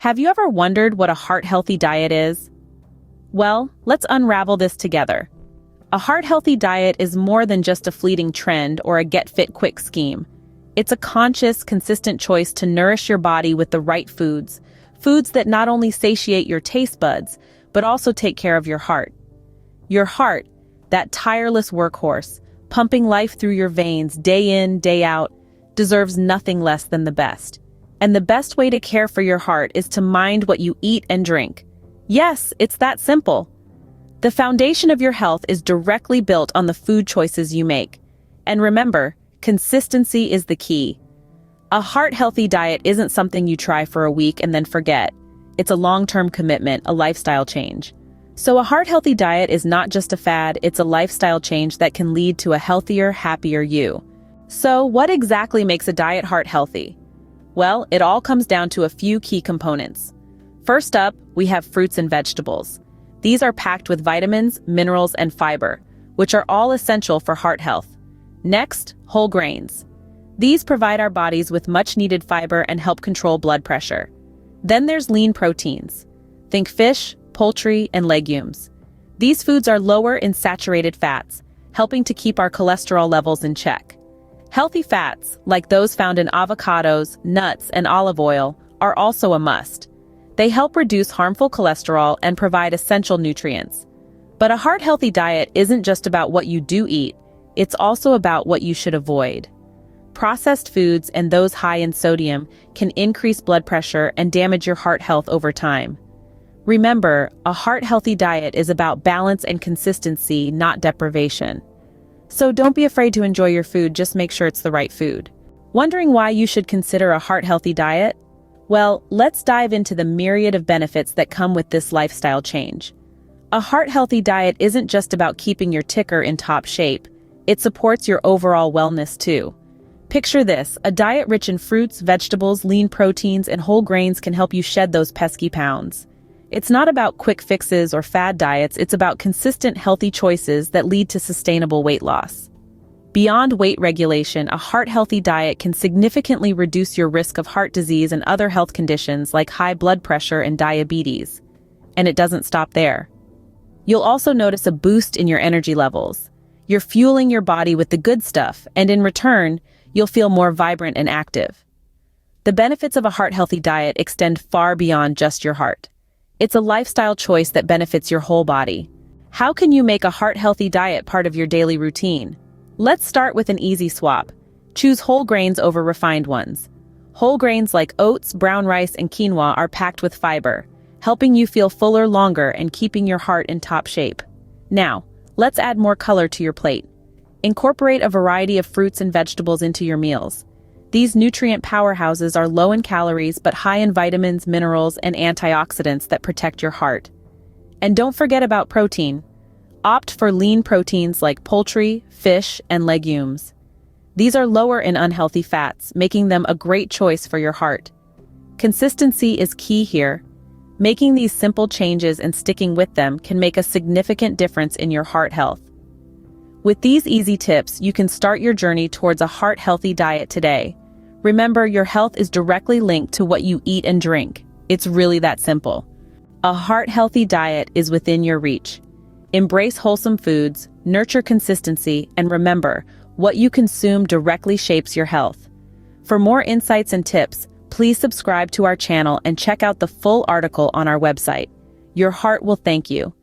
Have you ever wondered what a heart-healthy diet is? Well, let's unravel this together. A heart-healthy diet is more than just a fleeting trend or a get-fit-quick scheme. It's a conscious, consistent choice to nourish your body with the right foods, foods that not only satiate your taste buds, but also take care of your heart. Your heart, that tireless workhorse, pumping life through your veins day in, day out, deserves nothing less than the best. And the best way to care for your heart is to mind what you eat and drink. Yes, it's that simple. The foundation of your health is directly built on the food choices you make. And remember, consistency is the key. A heart-healthy diet isn't something you try for a week and then forget. It's a long-term commitment, a lifestyle change. So a heart-healthy diet is not just a fad, it's a lifestyle change that can lead to a healthier, happier you. So what exactly makes a diet heart-healthy? Well, it all comes down to a few key components. First up, we have fruits and vegetables. These are packed with vitamins, minerals, and fiber, which are all essential for heart health. Next, whole grains. These provide our bodies with much-needed fiber and help control blood pressure. Then there's lean proteins. Think fish, poultry, and legumes. These foods are lower in saturated fats, helping to keep our cholesterol levels in check. Healthy fats, like those found in avocados, nuts, and olive oil, are also a must. They help reduce harmful cholesterol and provide essential nutrients. But a heart-healthy diet isn't just about what you do eat, it's also about what you should avoid. Processed foods and those high in sodium can increase blood pressure and damage your heart health over time. Remember, a heart-healthy diet is about balance and consistency, not deprivation. So don't be afraid to enjoy your food, just make sure it's the right food. Wondering why you should consider a heart-healthy diet? Well, let's dive into the myriad of benefits that come with this lifestyle change. A heart-healthy diet isn't just about keeping your ticker in top shape, it supports your overall wellness too. Picture this, a diet rich in fruits, vegetables, lean proteins, and whole grains can help you shed those pesky pounds. It's not about quick fixes or fad diets, it's about consistent, healthy choices that lead to sustainable weight loss. Beyond weight regulation, a heart-healthy diet can significantly reduce your risk of heart disease and other health conditions like high blood pressure and diabetes. And it doesn't stop there. You'll also notice a boost in your energy levels. You're fueling your body with the good stuff, and in return, you'll feel more vibrant and active. The benefits of a heart-healthy diet extend far beyond just your heart. It's a lifestyle choice that benefits your whole body. How can you make a heart-healthy diet part of your daily routine? Let's start with an easy swap. Choose whole grains over refined ones. Whole grains like oats, brown rice, and quinoa are packed with fiber, helping you feel fuller longer and keeping your heart in top shape. Now, let's add more color to your plate. Incorporate a variety of fruits and vegetables into your meals. These nutrient powerhouses are low in calories but high in vitamins, minerals, and antioxidants that protect your heart. And don't forget about protein. Opt for lean proteins like poultry, fish, and legumes. These are lower in unhealthy fats, making them a great choice for your heart. Consistency is key here. Making these simple changes and sticking with them can make a significant difference in your heart health. With these easy tips, you can start your journey towards a heart-healthy diet today. Remember, your health is directly linked to what you eat and drink. It's really that simple. A heart-healthy diet is within your reach. Embrace wholesome foods, nurture consistency, and remember, what you consume directly shapes your health. For more insights and tips, please subscribe to our channel and check out the full article on our website. Your heart will thank you.